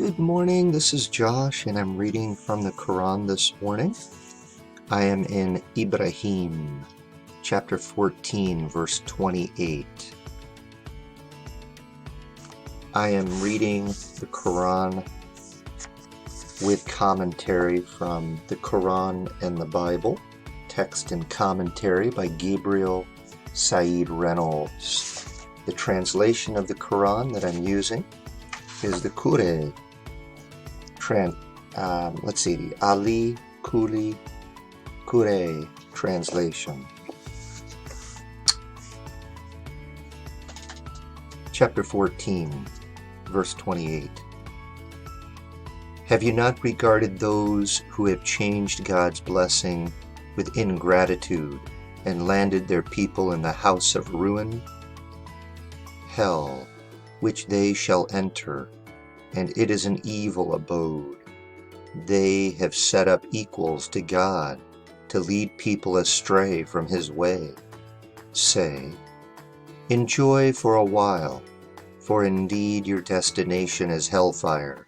Good morning, this is Josh, and I'm reading from the Quran this morning. I am in Ibrahim, chapter 14, verse 28. I am reading the Quran with commentary from the Quran and the Bible, text and commentary by Gabriel Said Reynolds. The translation of the Quran that I'm using is the the Ali Kure translation. Chapter 14, verse 28. Have you not regarded those who have changed God's blessing with ingratitude and landed their people in the house of ruin? Hell, which they shall enter, and it is an evil abode. They have set up equals to God to lead people astray from His way. Say, enjoy for a while, for indeed your destination is hellfire.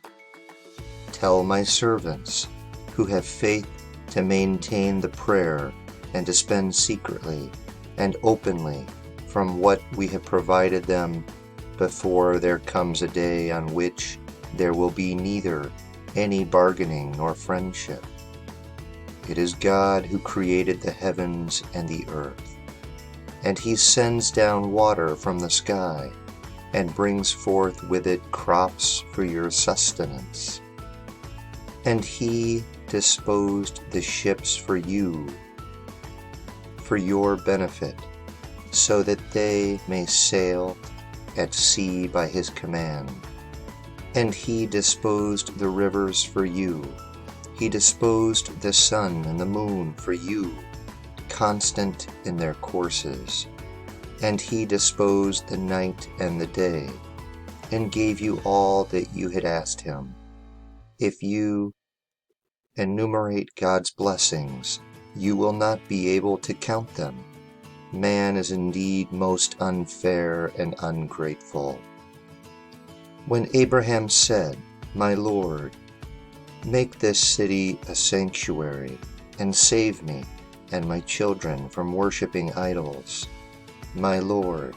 Tell my servants who have faith to maintain the prayer and to spend secretly and openly from what we have provided them, before there comes a day on which there will be neither any bargaining nor friendship. It is God who created the heavens and the earth, and He sends down water from the sky and brings forth with it crops for your sustenance. And He disposed the ships for you, for your benefit, so that they may sail at sea by His command. And He disposed the rivers for you. He disposed the sun and the moon for you, constant in their courses. And He disposed the night and the day, and gave you all that you had asked Him. If you enumerate God's blessings, you will not be able to count them. Man is indeed most unfair and ungrateful. When Abraham said, My Lord, make this city a sanctuary, and save me and my children from worshipping idols. My Lord,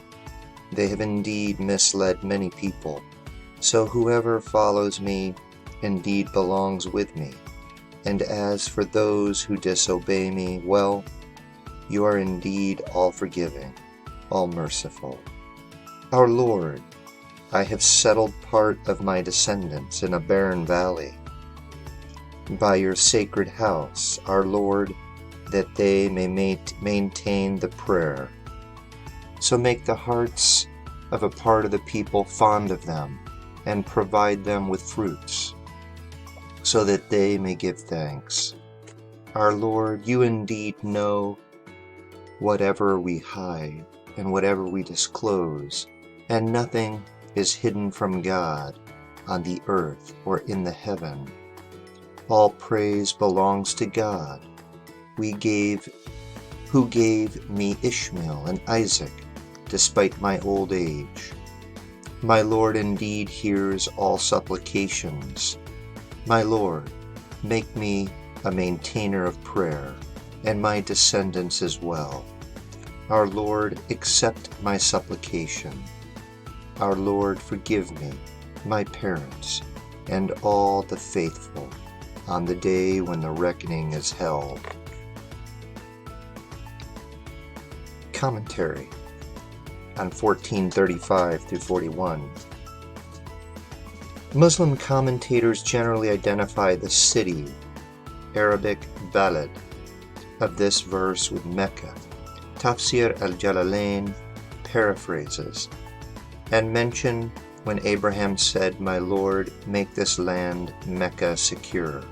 they have indeed misled many people, so whoever follows me indeed belongs with me. And as for those who disobey me, well, you are indeed all forgiving, all merciful. Our Lord, I have settled part of my descendants in a barren valley by your sacred house, our Lord, that they may maintain the prayer. So make the hearts of a part of the people fond of them, and provide them with fruits, so that they may give thanks. Our Lord, you indeed know whatever we hide and whatever we disclose, and nothing is hidden from God on the earth or in the heaven. All praise belongs to God, who gave me Ishmael and Isaac despite my old age. My Lord indeed hears all supplications. My Lord, make me a maintainer of prayer, and my descendants as well. Our Lord, accept my supplication. Our Lord, forgive me, my parents, and all the faithful, on the day when the reckoning is held. Commentary on 1435 through 41. Muslim commentators generally identify the city, Arabic balad, of this verse with Mecca. Tafsir al-Jalalain paraphrases and mention when Abraham said, My Lord, make this land Mecca secure.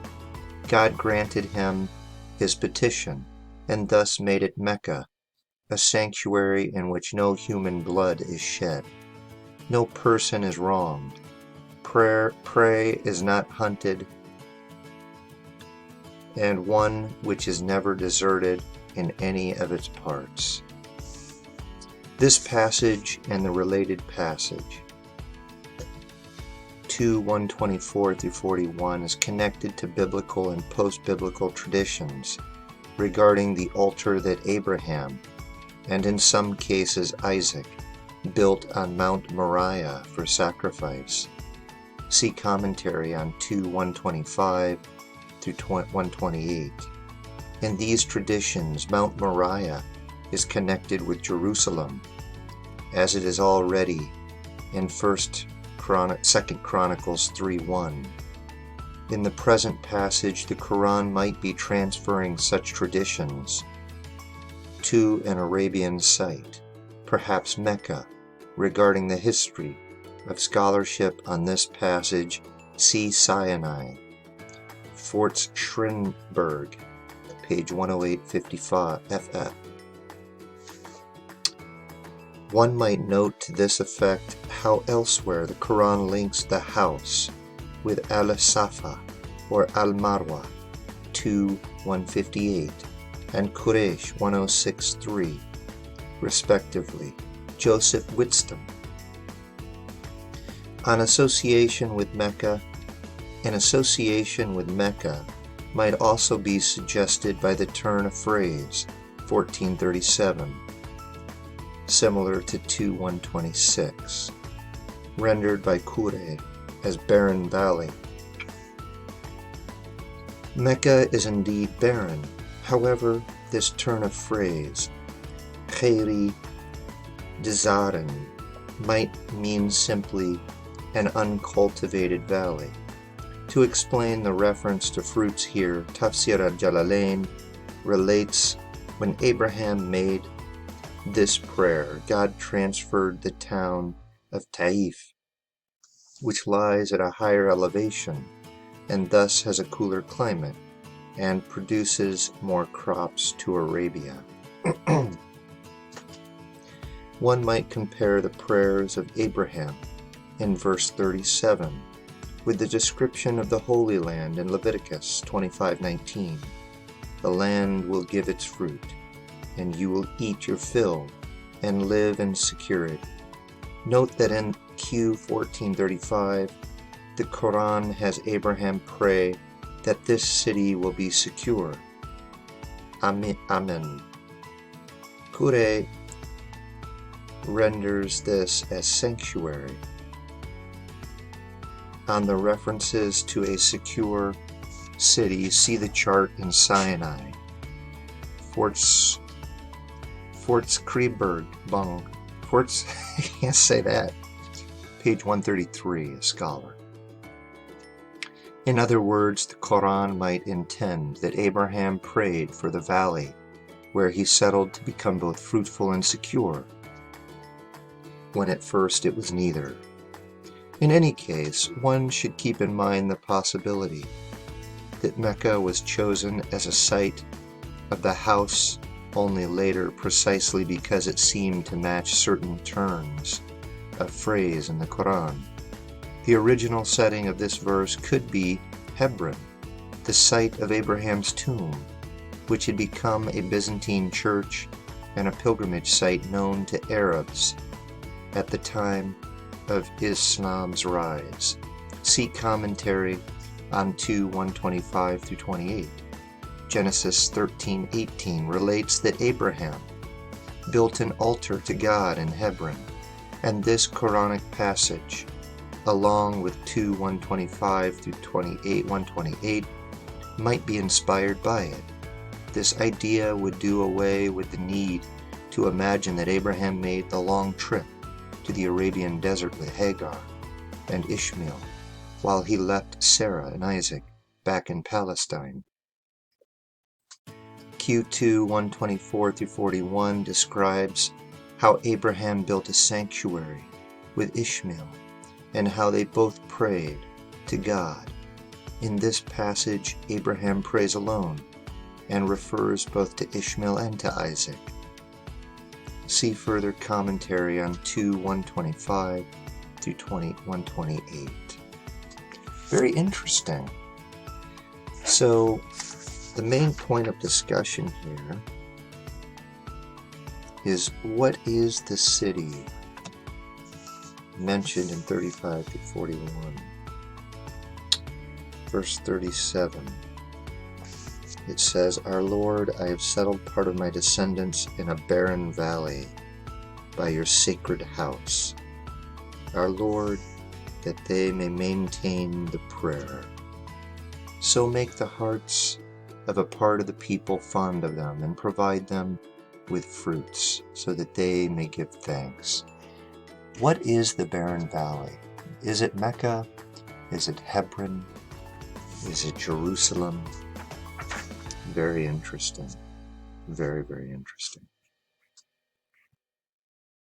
God granted him his petition and thus made it Mecca, a sanctuary in which no human blood is shed. No person is wronged. Prey is not hunted, and one which is never deserted in any of its parts. This passage and the related passage 2, 124 through 41 is connected to biblical and post-biblical traditions regarding the altar that Abraham, and in some cases Isaac, built on Mount Moriah for sacrifice. See commentary on 2, 125 through 128. In these traditions, Mount Moriah is connected with Jerusalem, as it is already in 2 Chronicles 3:1. In the present passage, the Quran might be transferring such traditions to an Arabian site, perhaps Mecca. Regarding the history of scholarship on this passage, see Sinai, Forts Schrinberg, page 10855 FF. One might note to this effect how elsewhere the Quran links the house with Al-Safa or Al-Marwa 2:158 and Quraysh 106:3, respectively. Joseph Whitston. An association with Mecca might also be suggested by the turn of phrase 1437, similar to 2:126, rendered by Kure as barren valley. Mecca is indeed barren. However, this turn of phrase, khairi Dizaran, might mean simply an uncultivated valley. To explain the reference to fruits here, Tafsir al-Jalalain relates when Abraham made this prayer, God transferred the town of Taif, which lies at a higher elevation and thus has a cooler climate and produces more crops, to Arabia. One might compare the prayers of Abraham in verse 37 with the description of the Holy Land in Leviticus 25:19. The land will give its fruit, and you will eat your fill and live in security. Note that in Q 1435, the Quran has Abraham pray that this city will be secure. Amen. Amen. Kure renders this as sanctuary. On the references to a secure city, see the chart in Sinai. Forts Kreberg Bung. Forts, I can't say that. Page 133, a scholar. In other words, the Quran might intend that Abraham prayed for the valley where he settled to become both fruitful and secure, when at first it was neither. In any case, one should keep in mind the possibility that Mecca was chosen as a site of the house only later precisely because it seemed to match certain turns of phrase in the Quran. The original setting of this verse could be Hebron, the site of Abraham's tomb, which had become a Byzantine church and a pilgrimage site known to Arabs at the time of Islam's rise. See commentary on 2:125 through 28. Genesis 13:18 relates that Abraham built an altar to God in Hebron, and this Quranic passage, along with 2:125 through 128, might be inspired by it. This idea would do away with the need to imagine that Abraham made the long trip to the Arabian desert with Hagar and Ishmael, while he left Sarah and Isaac back in Palestine. Q2 124 through 41 describes how Abraham built a sanctuary with Ishmael and how they both prayed to God. In this passage, Abraham prays alone and refers both to Ishmael and to Isaac. See further commentary on 2:125 through 128. Very interesting. So, the main point of discussion here is, what is the city mentioned in 35 to 41? verse 37. It says, Our Lord, I have settled part of my descendants in a barren valley by your sacred house. Our Lord, that they may maintain the prayer. So make the hearts of a part of the people fond of them, and provide them with fruits, so that they may give thanks. What is the barren valley? Is it Mecca? Is it Hebron? Is it Jerusalem? Very interesting. Very, very interesting.